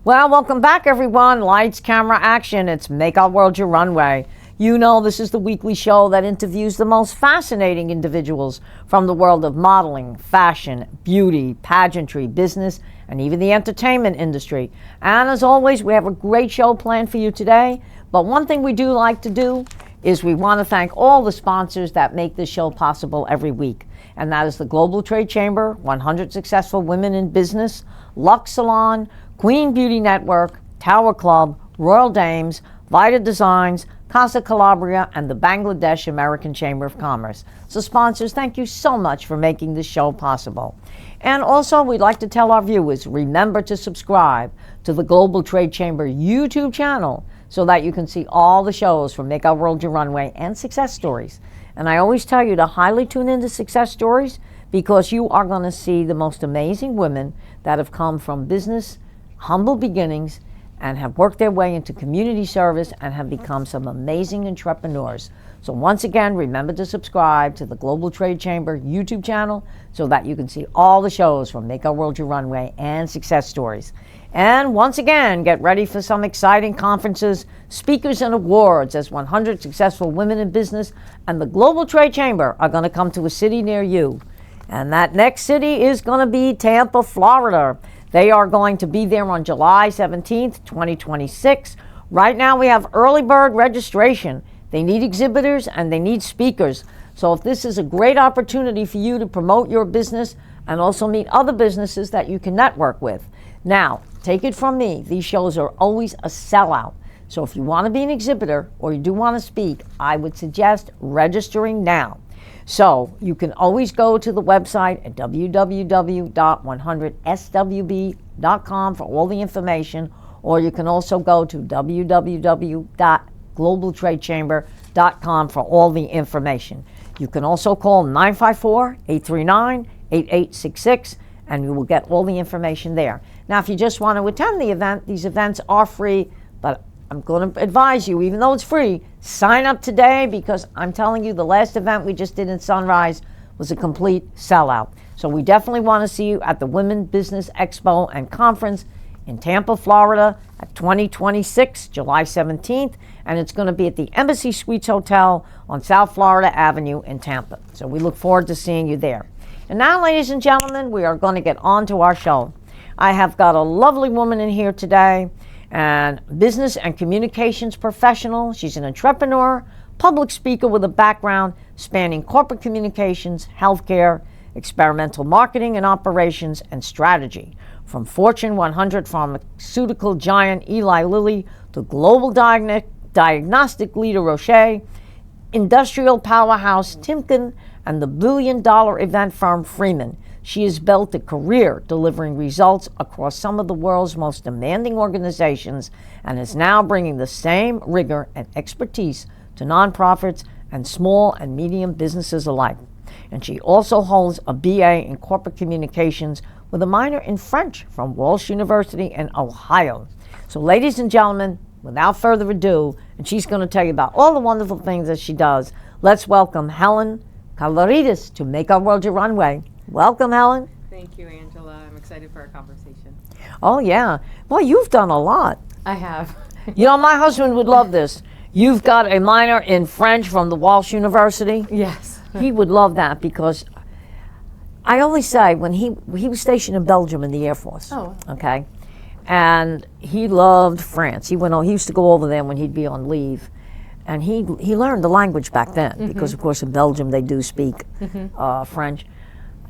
Well, welcome back, everyone. Lights, camera, action. It's Make Our World Your Runway. You know, this is the weekly show that interviews the most fascinating individuals from the world of modeling, fashion, beauty, pageantry, business, and even the entertainment industry. And as always, we have a great show planned for you today. But one thing we do like to do is we want to thank all the sponsors that make this show possible every week. And that is the Global Trade Chamber, 100 Successful Women in Business, Lux Salon, Queen Beauty Network, Tower Club, Royal Dames, Vita Designs, Casa Calabria, and the Bangladesh American Chamber of Commerce. So sponsors, thank you so much for making this show possible. And also, we'd like to tell our viewers, remember to subscribe to the Global Trade Chamber YouTube channel so that you can see all the shows from Make Our World Your Runway and Success Stories. And I always tell you to highly tune into Success Stories because you are going to see the most amazing women that have come from business, humble beginnings, and have worked their way into community service and have become some amazing entrepreneurs. So once again, remember to subscribe to the Global Trade Chamber YouTube channel so that you can see all the shows from Make Our World Your Runway and Success Stories. And once again, get ready for some exciting conferences, speakers, and awards as 100 Successful Women in Business and the Global Trade Chamber are going to come to a city near you. And that next city is going to be Tampa, Florida. They are going to be there on July 17th, 2026. Right now we have early bird registration. They need exhibitors and they need speakers. So if this is a great opportunity for you to promote your business and also meet other businesses that you can network with. Now, take it from me, these shows are always a sellout. So if you want to be an exhibitor or you do want to speak, I would suggest registering now. So you can always go to the website at www.100swb.com for all the information, or you can also go to www.globaltradechamber.com for all the information. You can also call 954-839-8866 and you will get all the information there. Now, if you just want to attend the event, these events are free, but I'm going to advise you, even though it's free, sign up today because I'm telling you the last event we just did in Sunrise was a complete sellout. So we definitely want to see you at the Women Business Expo and Conference in Tampa, Florida at 2026, July 17th, and it's going to be at the Embassy Suites Hotel on South Florida Avenue in Tampa. So we look forward to seeing you there. And now, ladies and gentlemen, we are going to get on to our show. I have got a lovely woman in here today, and business and communications professional. She's an entrepreneur, public speaker with a background spanning corporate communications, healthcare, experimental marketing and operations, and strategy. From Fortune 100 pharmaceutical giant Eli Lilly to global diagnostic leader Roche, industrial powerhouse Timken, and the billion-dollar event firm Freeman. She has built a career delivering results across some of the world's most demanding organizations and is now bringing the same rigor and expertise to nonprofits and small and medium businesses alike. And she also holds a BA in corporate communications with a minor in French from Walsh University in Ohio. So ladies and gentlemen, without further ado, and she's going to tell you about all the wonderful things that she does, let's welcome Helen Kalorides to Make Our World Your Runway. Welcome, Helen. Thank you, Angela. I'm excited for our conversation. Oh, yeah. Well, you've done a lot. I have. You know, my husband would love this. You've got a minor in French from the Walsh University. Yes. He would love that because I always say when he was stationed in Belgium in the Air Force. Oh. Okay. And he loved France. He used to go over there when he'd be on leave. And he learned the language back then because, of course, in Belgium they do speak French.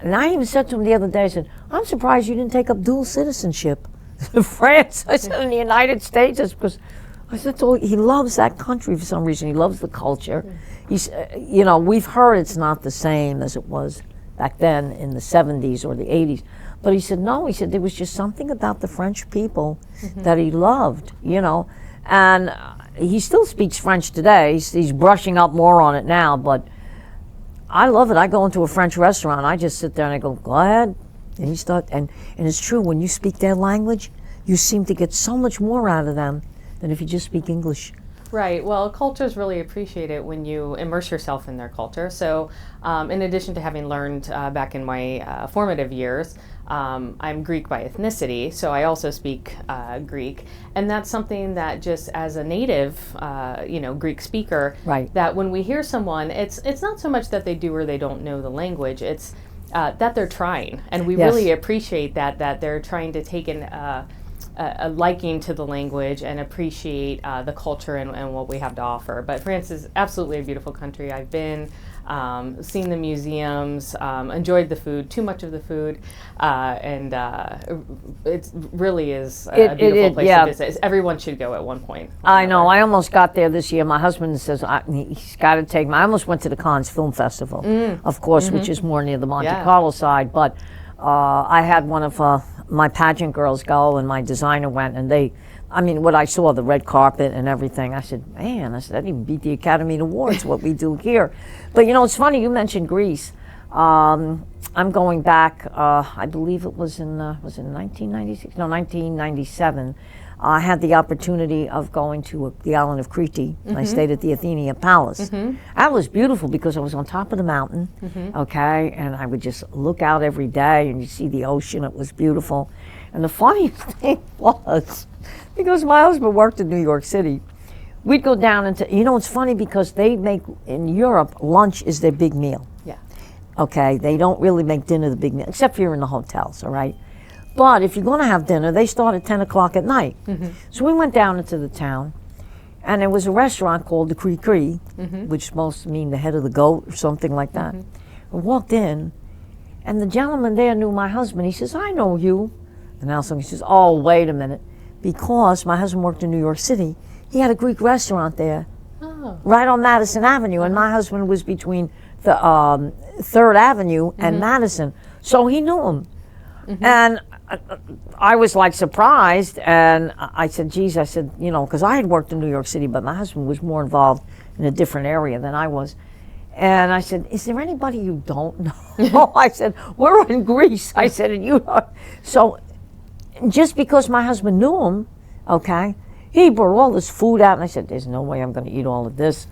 And I even said to him the other day, I said, I'm surprised you didn't take up dual citizenship in France. I said, in the United States. It's because I said, he loves that country for some reason. He loves the culture. He's, we've heard it's not the same as it was back then in the 70s or the 80s. But he said, no, he said, there was just something about the French people that he loved, And he still speaks French today. He's brushing up more on it now, but I love it. I go into a French restaurant, I just sit there and I go ahead. And and it's true, when you speak their language, you seem to get so much more out of them than if you just speak English. Right. Well, cultures really appreciate it when you immerse yourself in their culture. So, in addition to having learned back in my formative years, I'm Greek by ethnicity, so I also speak Greek, and that's something that just as a native, Greek speaker, Right. that when we hear someone, it's not so much that they do or they don't know the language. It's that they're trying, and we Yes. really appreciate that they're trying to take a liking to the language and appreciate the culture and what we have to offer. But France is absolutely a beautiful country. I've been, seen the museums, enjoyed the food, too much of the food, and it really is a beautiful place to visit. Everyone should go at one point. I know. I almost got there this year. My husband says he's got to take me. I almost went to the Cannes Film Festival, of course, which is more near the Monte Carlo side. But I had one of my pageant girls go, and my designer went, and what I saw, the red carpet and everything, I said, man, I didn't even beat the Academy Awards, what we do here. But it's funny, you mentioned Greece. I'm going back, I believe it was in 1996? No, 1997. I had the opportunity of going to the island of Crete. I stayed at the Athenia Palace. That was beautiful because I was on top of the mountain, okay, and I would just look out every day and you see the ocean. It was beautiful. And the funny thing was, because my husband worked in New York City, we'd go down into, it's funny because they make, in Europe, lunch is their big meal. Yeah. Okay, they don't really make dinner the big meal, except if you're in the hotels, all right? But if you're going to have dinner, they start at 10 o'clock at night. So we went down into the town, and there was a restaurant called the Cree, which is supposed to mean the head of the goat or something like that. I walked in, and the gentleman there knew my husband. He says, I know you. And now he says, oh, wait a minute. Because my husband worked in New York City, he had a Greek restaurant there, right on Madison Avenue, and my husband was between the 3rd Avenue and Madison. So he knew him. And I was like surprised, and I said, geez, because I had worked in New York City, but my husband was more involved in a different area than I was. And I said, is there anybody you don't know? I said, we're in Greece. I said, and you are. So just because my husband knew him, okay, he brought all this food out, and I said, there's no way I'm going to eat all of this.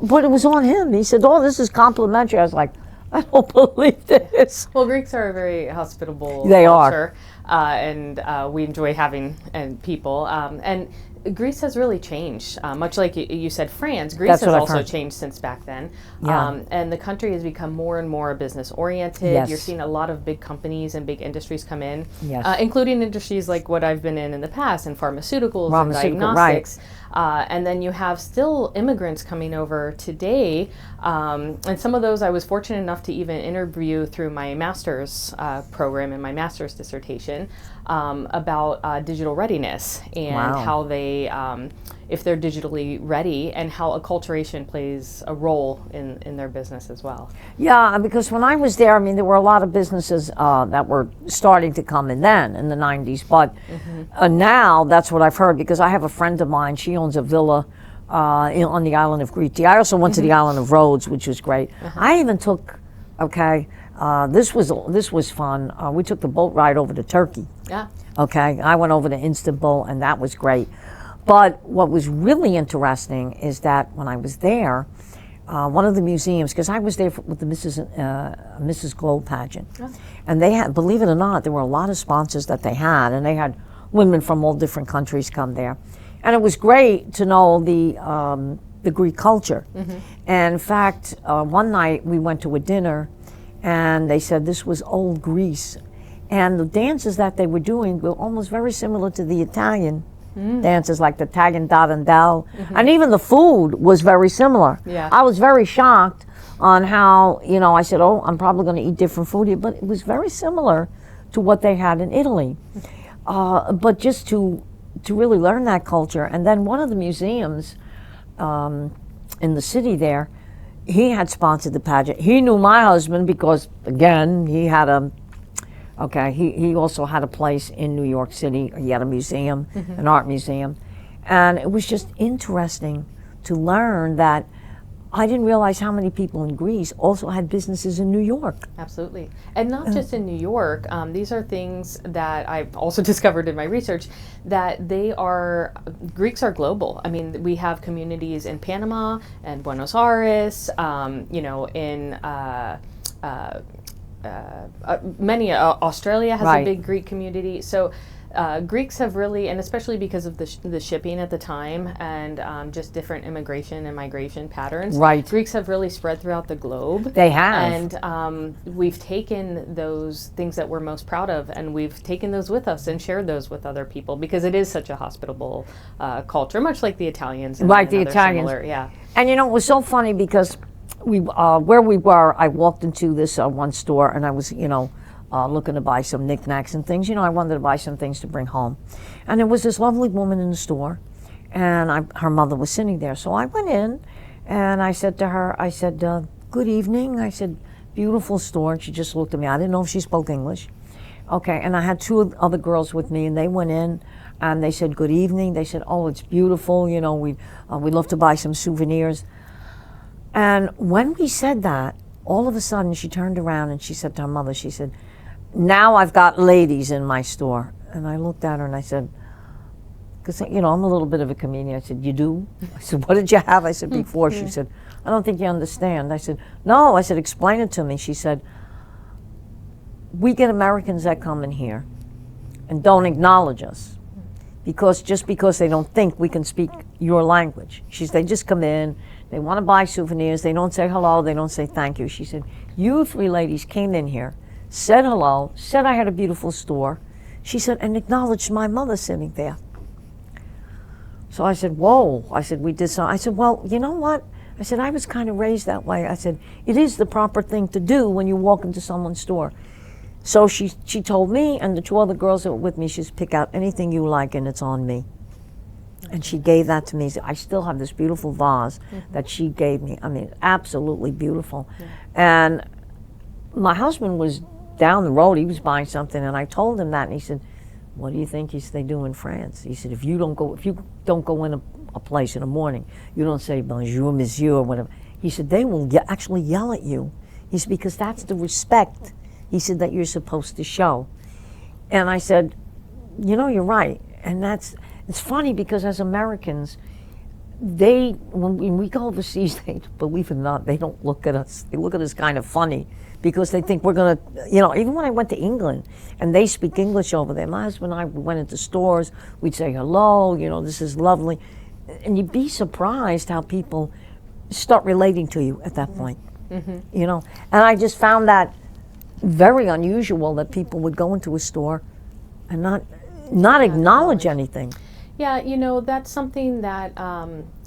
But it was on him. He said, oh, this is complimentary. I was like, I don't believe this. Well, Greeks are a very hospitable They culture, and we enjoy having people. And Greece has really changed, much like you said, France. Greece has also changed since back then. Yeah. And the country has become more and more business oriented. Yes. You're seeing a lot of big companies and big industries come in, Yes. including industries like what I've been in the past, in pharmaceuticals and diagnostics. Right. And then you have still immigrants coming over today, and some of those I was fortunate enough to even interview through my master's program and my master's dissertation about digital readiness and how they, if they're digitally ready, and how acculturation plays a role in their business as well. Yeah, because when I was there, there were a lot of businesses that were starting to come in then, in the 90s, but now that's what I've heard, because I have a friend of mine, she owns a villa on the island of Crete. I also went to the island of Rhodes, which was great. I even took, this was fun. We took the boat ride over to Turkey. Yeah. Okay, I went over to Istanbul, and that was great. But what was really interesting is that when I was there, one of the museums, because I was there with the Mrs. Globe pageant, and they had, believe it or not, there were a lot of sponsors that they had, and they had women from all different countries come there. And it was great to know the Greek culture. And in fact, one night we went to a dinner, and they said this was old Greece. And the dances that they were doing were almost very similar to the Italian dances, like the Tagliatelle, and even the food was very similar. Yeah. I was very shocked on how, I said, oh, I'm probably going to eat different food here, but it was very similar to what they had in Italy. But just to really learn that culture. And then one of the museums in the city there, he had sponsored the pageant. He knew my husband because, again, he had he also had a place in New York City. He had a museum, an art museum. And it was just interesting to learn that I didn't realize how many people in Greece also had businesses in New York. Absolutely. And not just in New York. These are things that I've also discovered in my research, that Greeks are global. I mean, we have communities in Panama and Buenos Aires, in Australia has a big Greek community. So Greeks have really, and especially because of the shipping at the time and just different immigration and migration patterns, Greeks have really spread throughout the globe. They have. And we've taken those things that we're most proud of, and we've taken those with us and shared those with other people, because it is such a hospitable culture, much like the Italians. And the Italians. Similar, yeah. And it was so funny because where we were, I walked into this one store, and I was, looking to buy some knickknacks and things. I wanted to buy some things to bring home. And there was this lovely woman in the store, and her mother was sitting there. So I went in, and I said to her, good evening. I said, beautiful store. And she just looked at me. I didn't know if she spoke English. Okay, and I had two other girls with me, and they went in, and they said, good evening. They said, oh, it's beautiful. We'd love to buy some souvenirs. And when we said that, all of a sudden she turned around and she said to her mother, she said, now I've got ladies in my store. And I looked at her and I said, because, I'm a little bit of a comedian. I said, you do? I said, what did you have? I said, before. She said, I don't think you understand. I said, no. I said, explain it to me. She said, we get Americans that come in here and don't acknowledge us because they don't think we can speak your language. They just come in, they want to buy souvenirs, they don't say hello, they don't say thank you. She said, you three ladies came in here, said hello, said I had a beautiful store. She said, and acknowledged my mother sitting there. So I said, whoa. I said, we did so. I said, well, you know what? I said, I was kind of raised that way. I said, it is the proper thing to do when you walk into someone's store. So she told me and the two other girls that were with me, she said, pick out anything you like and it's on me. And she gave that to me. I still have this beautiful vase that she gave me. I mean, absolutely beautiful. And my husband was down the road, he was buying something, and I told him that, and he said, what do you think they do in France? He said, if you don't go in a place in the morning, you don't say bonjour, monsieur, or whatever. He said, they will actually yell at you. He said, because that's the respect, he said, that you're supposed to show. And I said, you're right. And it's funny because as Americans, when we go overseas, believe it or not, they don't look at us. They look at us kind of funny because they think we're going to, even when I went to England and they speak English over there, my husband and I went into stores, we'd say hello, this is lovely. And you'd be surprised how people start relating to you at that point, And I just found that very unusual that people would go into a store and not acknowledge anything. Yeah, that's something that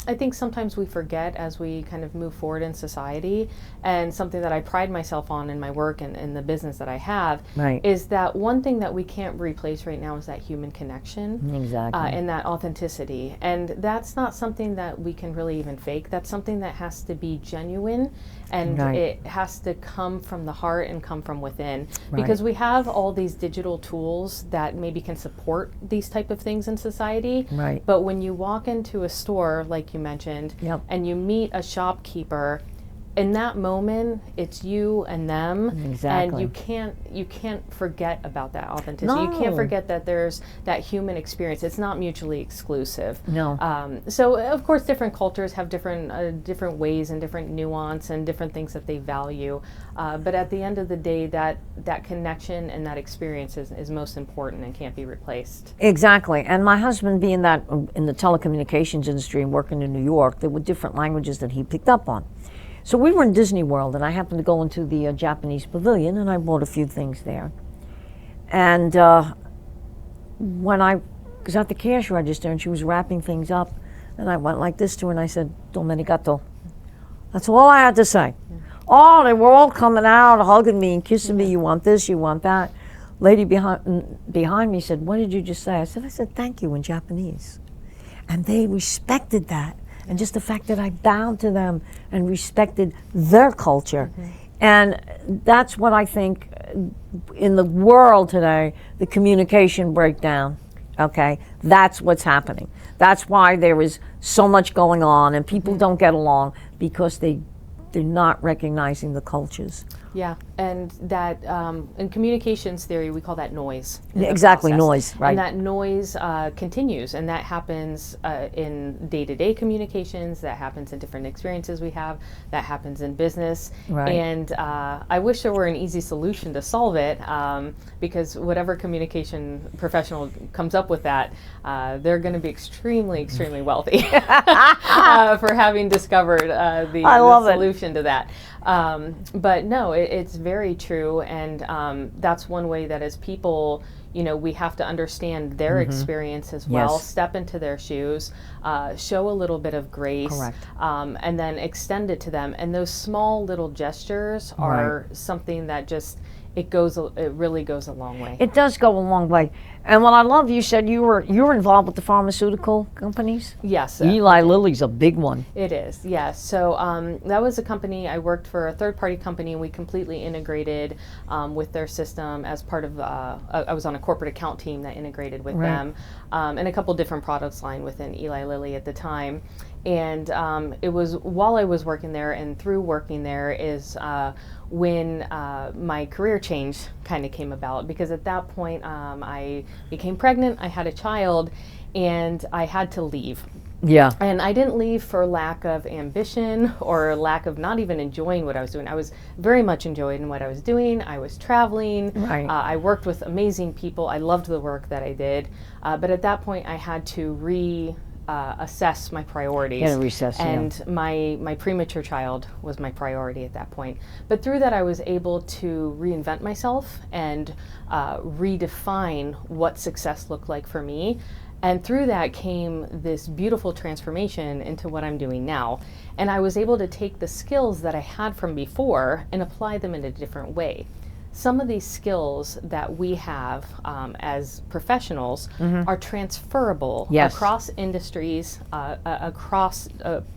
I think sometimes we forget as we kind of move forward in society, and something that I pride myself on in my work and in the business that I have, is that one thing that we can't replace right now is that human connection. Exactly. And that authenticity. And that's not something that we can really even fake. That's something that has to be genuine, and it has to come from the heart and come from within. Because we have all these digital tools that maybe can support these type of things in society. But when you walk into a store, like you mentioned, and you meet a shopkeeper, in that moment it's you and them, and you can't forget about that authenticity. You can't forget that there's that human experience. It's not mutually exclusive. So of course different cultures have different ways and different nuance and different things that they value, but at the end of the day, that connection and that experience is most important and can't be replaced. Exactly. And my husband, being that in the telecommunications industry and working in New York, there were different languages that he picked up on. So we were in Disney World, and I happened to go into the Japanese pavilion, and I bought a few things there. And when I was at the cash register, and she was wrapping things up, and I went like this to her, and I said, "Domenicato." That's all I had to say. Oh, they were all coming out, hugging me and kissing me. You want this, you want that. Lady behind me said, "What did you just say?" I said, "Thank you" in Japanese. And they respected that. And just the fact that I bowed to them and respected their culture. And that's what I think in the world today, the communication breakdown. Okay, that's what's happening. That's why there is so much going on, and people don't get along because they're not recognizing the cultures. Yeah, and that in communications theory, we call that noise. Exactly, noise, right. And that noise continues, and that happens in day-to-day communications, that happens in different experiences we have, that happens in business. Right. And I wish there were an easy solution to solve it, because whatever communication professional comes up with that, they're going to be extremely, extremely wealthy for having discovered the solution to that. But no, it's very true, and that's one way that as people, we have to understand their experience as well, step into their shoes, show a little bit of grace, Correct. And then extend it to them. And those small little gestures are something that just, it really goes a long way. It does go a long way. And what I love, you said you were involved with the pharmaceutical companies? Yes. Eli Lilly's a big one. It is, yes. So that was a company, I worked for a third-party company, and we completely integrated with their system as part of, I was on a corporate account team that integrated with them, and a couple different products line within Eli Lilly at the time. And it was while I was working there and through working there is when my career change kind of came about, because at that point I became pregnant, I had a child, and I had to leave. Yeah. And I didn't leave for lack of ambition or lack of not even enjoying what I was doing. I was very much enjoying what I was doing. I was traveling. Right. I worked with amazing people. I loved the work that I did. But at that point, I had to assess my priorities. Yeah, recess, and my premature child was my priority at that point. But through that, I was able to reinvent myself and redefine what success looked like for me. And through that came this beautiful transformation into what I'm doing now. And I was able to take the skills that I had from before and apply them in a different way. Some of these skills that we have as professionals are transferable across industries, across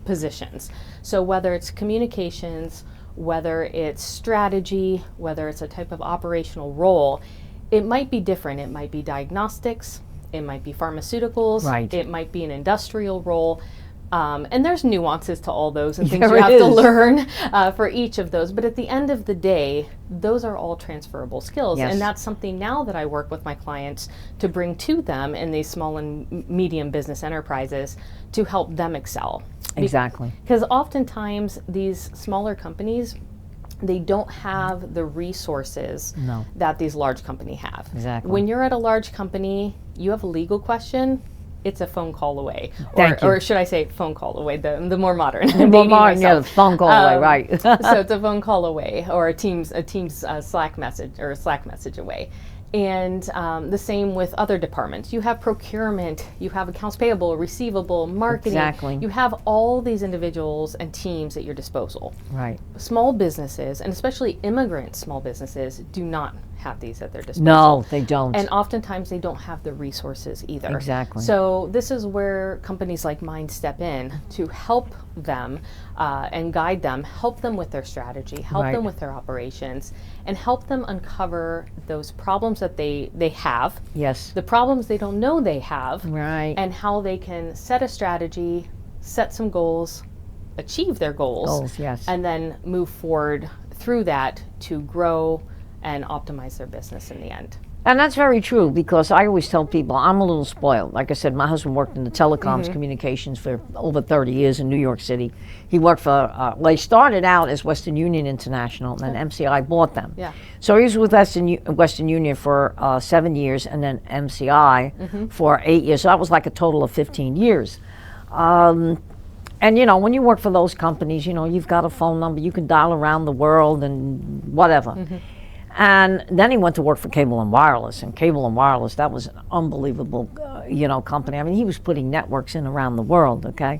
positions. So whether it's communications, whether it's strategy, whether it's a type of operational role, it might be different. It might be diagnostics, it might be pharmaceuticals, it might be an industrial role. And there's nuances to all those and things you have to learn for each of those. But at the end of the day, those are all transferable skills. And that's something now that I work with my clients to bring to them in these small and medium business enterprises to help them excel. Exactly. Because oftentimes these smaller companies, they don't have the resources that these large companies have. Exactly. When you're at a large company, you have a legal question, it's a phone call away. Or should I say phone call away, the more modern. The more modern, the phone call away, right. So it's a phone call away, or a Teams Slack message away. And the same with other departments. You have procurement, you have accounts payable, receivable, marketing. Exactly. You have all these individuals and teams at your disposal. Right. Small businesses, and especially immigrant small businesses, do not have these at their disposal. No, they don't. And oftentimes they don't have the resources either. Exactly. So this is where companies like mine step in to help them and guide them, help them with their strategy, help them with their operations, and help them uncover those problems that they have. Yes. The problems they don't know they have. Right. And how they can set a strategy, set some goals, achieve their goals, and then move forward through that to grow and optimize their business in the end. And that's very true, because I always tell people I'm a little spoiled. Like I said, my husband worked in the telecoms communications for over 30 years in New York City. He worked for, well, he started out as Western Union International, and then MCI bought them. Yeah. So he was with Western Union for 7 years, and then MCI for 8 years. So that was like a total of 15 years. And when you work for those companies, you've got a phone number, you can dial around the world and whatever. And then he went to work for Cable and Wireless, and Cable and Wireless, that was an unbelievable, company. I mean, he was putting networks in around the world, okay?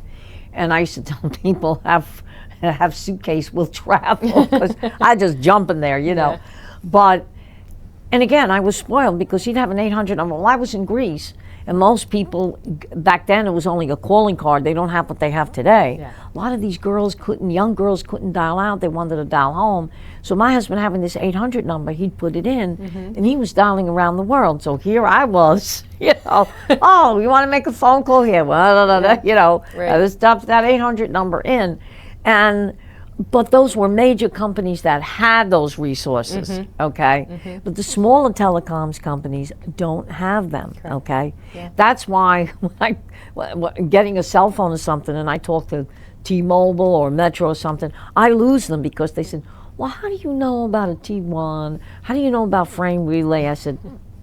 And I used to tell people, have suitcase, we'll travel, because I just jump in there, But, and again, I was spoiled because he'd have an 800 number. Well, I was in Greece, And most people, back then it was only a calling card. They don't have what they have today. Yeah. A lot of these young girls couldn't dial out. They wanted to dial home. So my husband having this 800 number, he'd put it in, and he was dialing around the world. So here I was, oh, you want to make a phone call here? Well, let's dump that 800 number in. But those were major companies that had those resources, okay? But the smaller telecoms companies don't have them, okay? Yeah. That's why when getting a cell phone or something, and I talk to T-Mobile or Metro or something, I lose them because they said, well, how do you know about a T1? How do you know about frame relay? I said,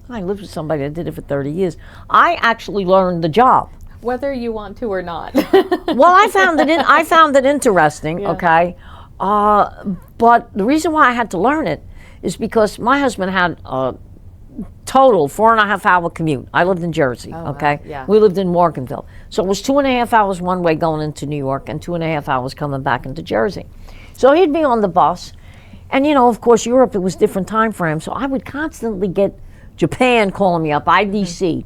I lived with somebody that did it for 30 years. I actually learned the job. Whether you want to or not. Well, I found it interesting, okay? But the reason why I had to learn it is because my husband had a total 4.5-hour commute. I lived in Jersey, okay? Wow. Yeah. We lived in Morganville. So it was 2.5 hours one way going into New York and 2.5 hours coming back into Jersey. So he'd be on the bus. And, of course, Europe, it was different time frames. So I would constantly get Japan calling me up, IDC.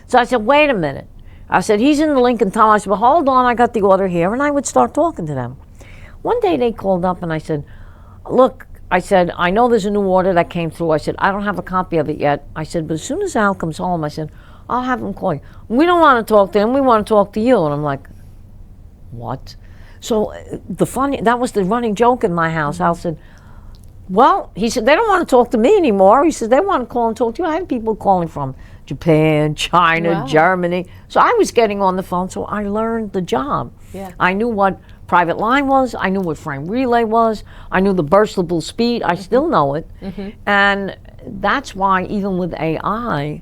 So I said, wait a minute. I said, he's in the Lincoln Tunnel. I said, well, hold on, I got the order here. And I would start talking to them. One day they called up and I said, look, I said, I know there's a new order that came through. I said, I don't have a copy of it yet. I said, but as soon as Al comes home, I said, I'll have him call you. We don't want to talk to him. We want to talk to you. And I'm like, what? So that was the running joke in my house. Al said, well, he said, they don't want to talk to me anymore. He said, they want to call and talk to you. I had people calling from Japan, China, Germany. So I was getting on the phone, so I learned the job. Yeah. I knew what private line was. I knew what frame relay was. I knew the burstable speed. I still know it. And that's why even with AI,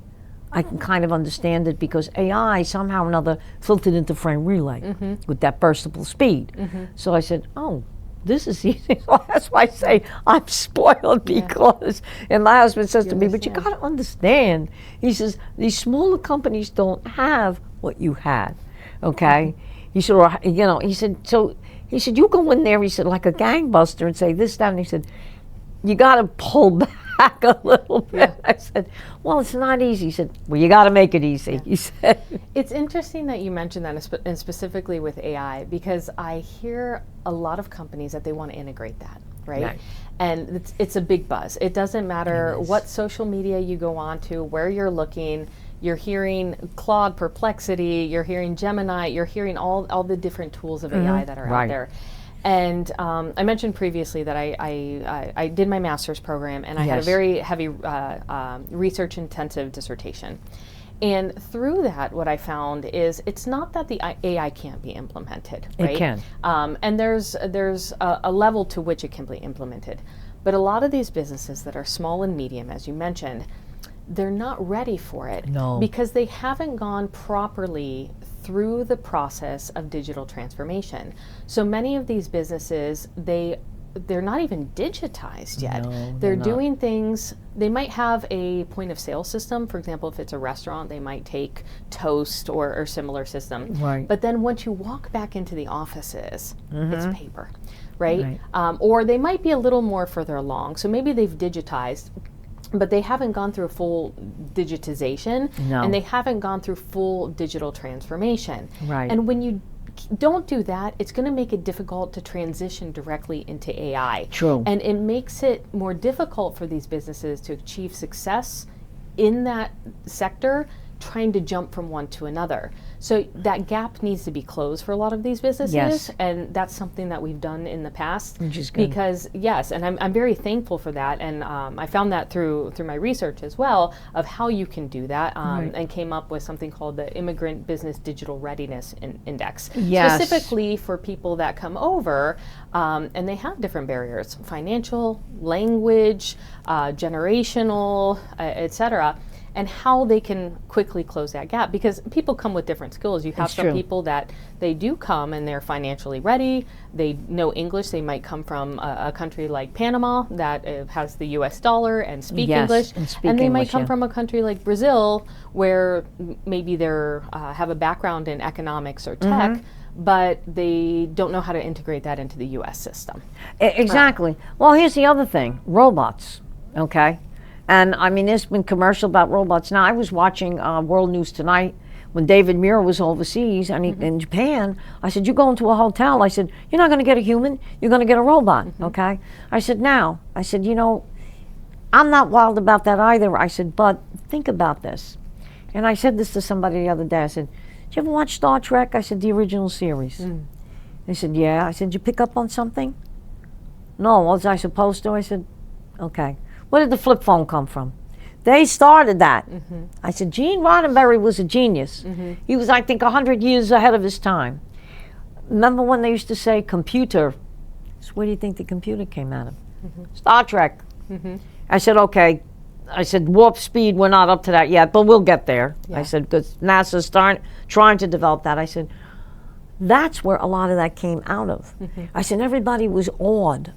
I can kind of understand it because AI somehow or another filtered into frame relay with that burstable speed. So I said, oh, this is easy. So that's why I say I'm spoiled because, and my husband says to me, but you got to understand. He says, these smaller companies don't have what you had, okay? He said, he said, you go in there, he said, like a gangbuster and say this, that, and he said, you got to pull back a little bit. I said, well, it's not easy. He said, well, you got to make it easy. He said. It's interesting that you mentioned that, and specifically with AI, because I hear a lot of companies that they want to integrate that, right? And it's a big buzz. It doesn't matter what social media you go on to, where you're looking. You're hearing Claude, Perplexity, you're hearing Gemini, you're hearing all the different tools of AI that are out there. And I mentioned previously that I did my master's program, and I had a very heavy research-intensive dissertation. And through that, what I found is it's not that the AI can't be implemented, right? It can. And there's a level to which it can be implemented. But a lot of these businesses that are small and medium, as you mentioned, they're not ready for it because they haven't gone properly through the process of digital transformation. So many of these businesses, they're not even digitized yet. They're doing things, they might have a point of sale system. For example, if it's a restaurant, they might take Toast or similar system. But then once you walk back into the offices, it's paper, right? Or they might be a little more further along. So maybe they've digitized, but they haven't gone through full digitization, and they haven't gone through full digital transformation. And when you don't do that, it's going to make it difficult to transition directly into AI. And it makes it more difficult for these businesses to achieve success in that sector, trying to jump from one to another. So that gap needs to be closed for a lot of these businesses, and that's something that we've done in the past. Which is good. Because and I'm very thankful for that, and I found that through my research as well of how you can do that, and came up with something called the Immigrant Business Digital Readiness Index, specifically for people that come over, and they have different barriers: financial, language, generational, etc. And how they can quickly close that gap, because people come with different skills. You have some people that they do come and they're financially ready, they know English, they might come from a country like Panama that has the US dollar and speak English, and they might come from a country like Brazil where maybe they're have a background in economics or tech, but they don't know how to integrate that into the US system. Exactly. Well, here's the other thing, robots, okay? And I mean, there's been commercial about robots. Now, I was watching World News Tonight when David Muir was overseas and in Japan. I said, you go into a hotel. I said, you're not going to get a human. You're going to get a robot, okay? I said, you know, I'm not wild about that either. I said, but think about this. And I said this to somebody the other day. I said, did you ever watch Star Trek? I said, the original series. They said, yeah. I said, did you pick up on something? No, was I supposed to? I said, okay. Where did the flip phone come from? They started that. I said, Gene Roddenberry was a genius. He was, I think, 100 years ahead of his time. Remember when they used to say computer? So where do you think the computer came out of? Star Trek. I said, okay. I said, warp speed, we're not up to that yet, but we'll get there. I said, because NASA's trying to develop that. I said, that's where a lot of that came out of. I said, everybody was awed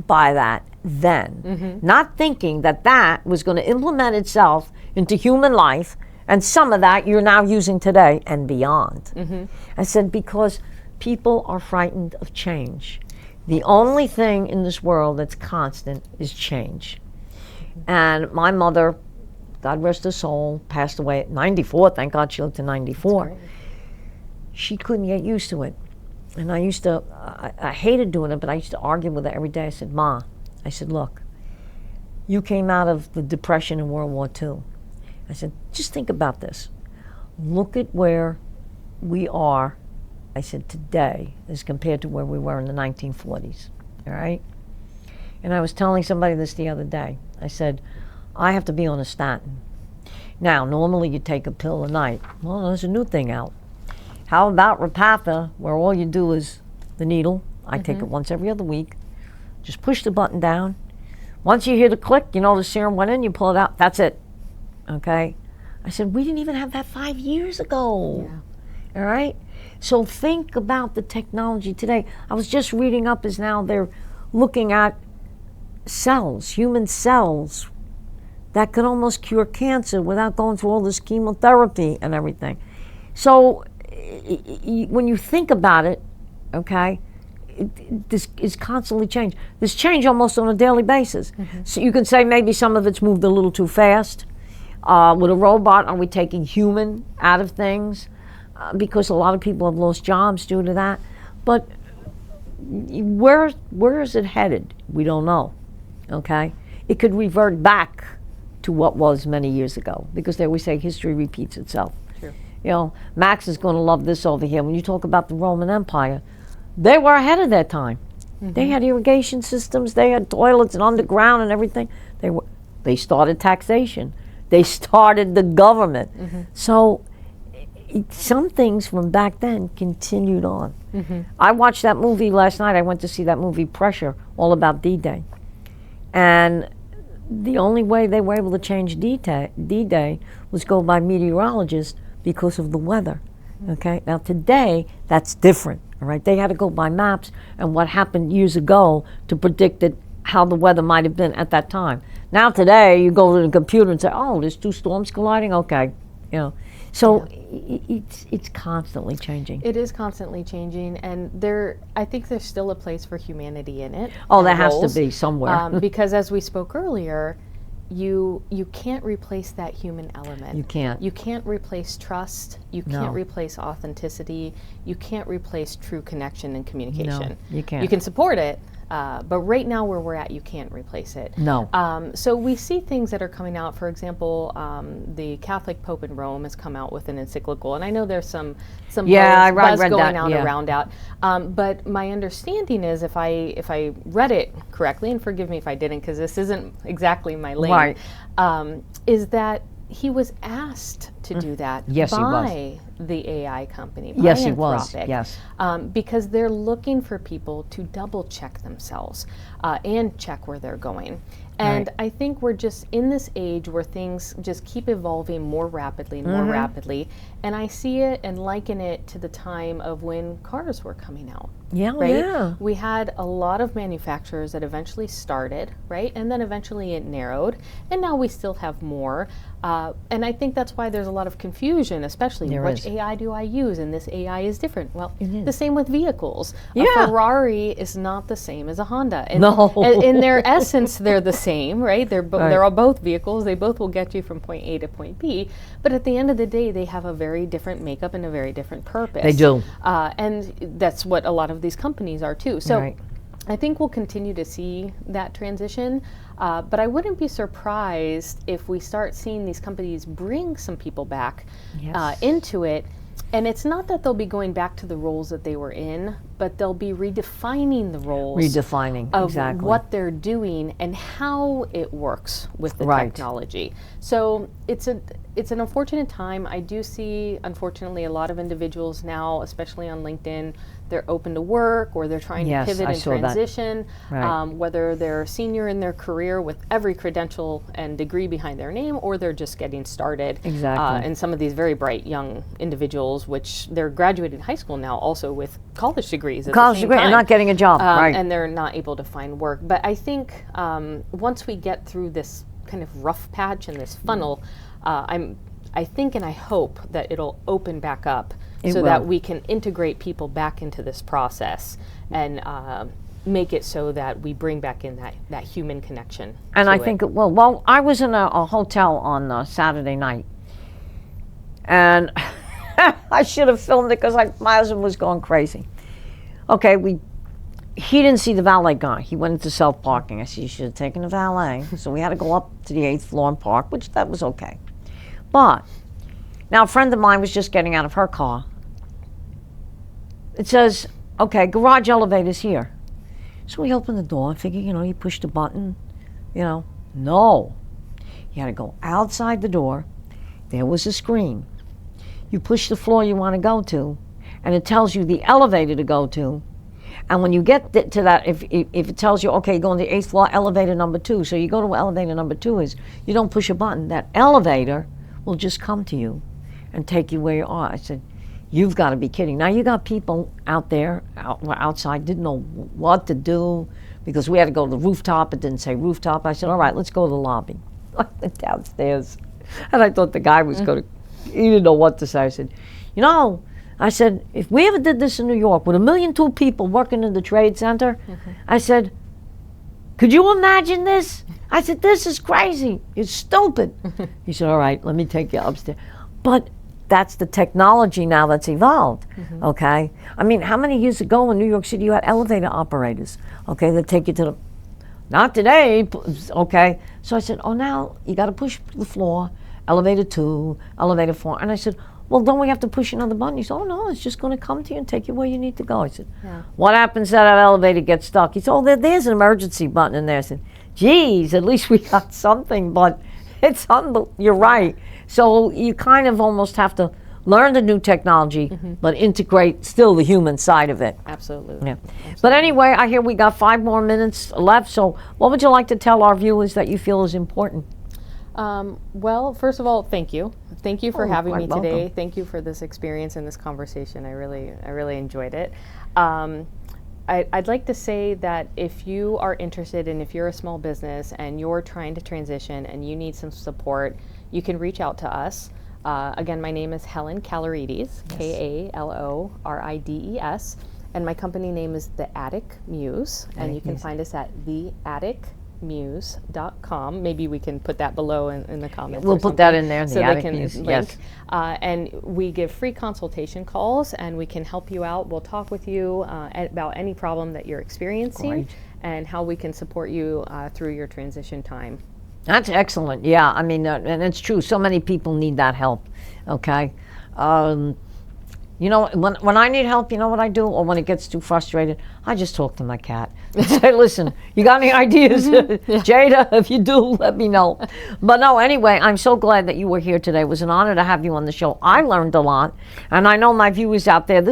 by that then, not thinking that that was going to implement itself into human life, and some of that you're now using today and beyond. I said, because people are frightened of change. The only thing in this world that's constant is change. And my mother, God rest her soul, passed away at 94. Thank God she lived to 94. She couldn't get used to it. And I used to, I hated doing it, but I used to argue with her every day. I said, Ma, I said, look, you came out of the Depression in World War II. I said, just think about this. Look at where we are, I said, today as compared to where we were in the 1940s, all right? And I was telling somebody this the other day. I said, I have to be on a statin. Now, normally you take a pill a night. Well, there's a new thing out. How about Repatha, where all you do is the needle? I take it once every other week. Just push the button down. Once you hear the click, you know the serum went in, you pull it out. That's it. Okay? I said, we didn't even have that 5 years ago. All right? So think about the technology today. I was just reading up as now they're looking at cells, human cells, that could almost cure cancer without going through all this chemotherapy and everything. So when you think about it, okay, this is constantly changing. There's change almost on a daily basis. So you can say maybe some of it's moved a little too fast. With a robot, are we taking human out of things? Because a lot of people have lost jobs due to that. But where is it headed? We don't know, okay? It could revert back to what was many years ago, because they always say history repeats itself. You know, Max is going to love this over here. When you talk about the Roman Empire, they were ahead of their time. They had irrigation systems, they had toilets and underground and everything. They started taxation. They started the government. So some things from back then continued on. I watched that movie last night. I went to see that movie Pressure, all about D-Day. And the only way they were able to change D-Day was go by meteorologists because of the weather. Okay, now today that's different. All right, they had to go by maps and what happened years ago to predict how the weather might have been at that time. Now today you go to the computer and say, oh, there's two storms colliding. Okay, you know. So it's constantly changing. It is constantly changing, and I think there's still a place for humanity in it. Oh, there has to be somewhere. Because as we spoke earlier, you can't replace that human element. You can't. You can't replace trust. You can't replace authenticity. You can't replace true connection and communication. No, you can't. You can support it, but right now where we're at, you can't replace it. No. So we see things that are coming out. For example, the Catholic Pope in Rome has come out with an encyclical, and I know there's some buzz going out around that. But my understanding is, if I read it correctly, and forgive me if I didn't, because this isn't exactly my lane, is that he was asked to do that by the AI company, by Yes, he was. Yes. Because they're looking for people to double check themselves and check where they're going. And I think we're just in this age where things just keep evolving more rapidly and more rapidly. And I see it and liken it to the time of when cars were coming out. We had a lot of manufacturers that eventually started, and then eventually it narrowed, and now we still have more. And I think that's why there's a lot of confusion, especially which AI do I use, and this AI is different. Well, the same with vehicles. A Ferrari is not the same as a Honda. And in their essence, they're the same, right? They're all both vehicles. They both will get you from point A to point B, but at the end of the day, they have a very different makeup and a very different purpose. They do. And that's what a lot of these companies are too. So Right. I think we'll continue to see that transition, but I wouldn't be surprised if we start seeing these companies bring some people back Yes. into it. And it's not that they'll be going back to the roles that they were in, but they'll be redefining the roles Redefining, of exactly. what they're doing and how it works with the Right. technology. So it's an unfortunate time. I do see, unfortunately, a lot of individuals now, especially on LinkedIn, they're open to work or they're trying Yes, to pivot I and saw that. transition, Right. whether they're senior in their career with every credential and degree behind their name, or they're just getting started. Exactly. And some of these very bright young individuals, which they're graduating high school now also with college degrees at College the same degree time. and not getting a job, right. And they're not able to find work. But I think once we get through this kind of rough patch and this funnel, I think and I hope that it'll open back up so that will. we can integrate people back into this process and make it so that we bring back in that human connection. And to I it. think, well, I was in a hotel on Saturday night, and I should have filmed it because my husband was going crazy. Okay, he didn't see the valet guy. He went into self-parking. I said, you should have taken the valet. So we had to go up to the 8th floor and park, which that was okay. But now a friend of mine was just getting out of her car. It says, okay, garage elevator's here. So we opened the door. I figured, you push the button, No. You had to go outside the door. There was a screen. You push the floor you want to go to, and it tells you the elevator to go to. And when you get to that, if it tells you, okay, go on the 8th floor, elevator number 2. So you go to elevator number 2 is, you don't push a button. That elevator will just come to you and take you where you are. I said, you've got to be kidding. Now you got people out there, outside, didn't know what to do because we had to go to the rooftop. It didn't say rooftop. I said, all right, let's go to the lobby. I went downstairs, and I thought the guy was going to, he didn't know what to say. I said, I said, if we ever did this in New York with 1,000,002 people working in the Trade Center, I said, could you imagine this? I said, this is crazy. It's stupid. He said, all right, let me take you upstairs. But that's the technology now that's evolved, okay? I mean, how many years ago in New York City you had elevator operators, okay, that take you to the, not today, okay? So I said, oh, now you got to push the floor, elevator 2, elevator 4. And I said, well, don't we have to push another button? He said, oh, no, it's just going to come to you and take you where you need to go. I said, what happens if that elevator gets stuck? He said, oh, there's an emergency button in there. I said, geez, at least we got something, but it's you're right. So you kind of almost have to learn the new technology, but integrate still the human side of it. Absolutely. Yeah. But anyway, I hear we got 5 more minutes left. So what would you like to tell our viewers that you feel is important? Well, first of all, thank you. Thank you for having me quite today. welcome. Thank you for this experience and this conversation. I really enjoyed it. I'd like to say that if you are interested and if you're a small business and you're trying to transition and you need some support, you can reach out to us. Again, my name is Helen Kalorides, Kalorides, and my company name is The Attic Muse, and you can find us at theatticmuse.com. Maybe we can put that below in the comments. We'll put that in there, so The they Attic can Muse, link. yes. And we give free consultation calls, and we can help you out. We'll talk with you about any problem that you're experiencing Great. and how we can support you through your transition time. That's excellent. Yeah, I mean, and it's true. So many people need that help. Okay, when I need help, you know what I do? Or when it gets too frustrated, I just talk to my cat and say, "Listen, you got any ideas, Jada? If you do, let me know." But no, anyway, I'm so glad that you were here today. It was an honor to have you on the show. I learned a lot, and I know my viewers out there.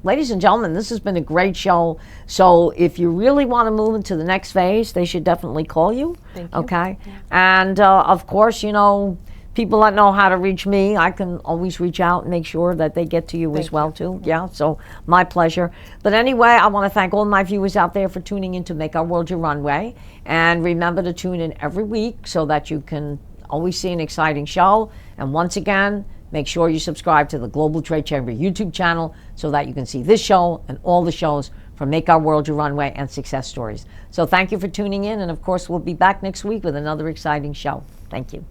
Ladies and gentlemen, this has been a great show. So if you really want to move into the next phase, they should definitely call you. Thank you. Okay? Yeah. And of course, people that know how to reach me, I can always reach out and make sure that they get to you as well, too. Yeah, so my pleasure. But anyway, I want to thank all my viewers out there for tuning in to Make Our World Your Runway. And remember to tune in every week so that you can always see an exciting show. And once again, make sure you subscribe to the Global Trade Chamber YouTube channel so that you can see this show and all the shows from Make Our World Your Runway and Success Stories. So thank you for tuning in, and of course we'll be back next week with another exciting show. Thank you.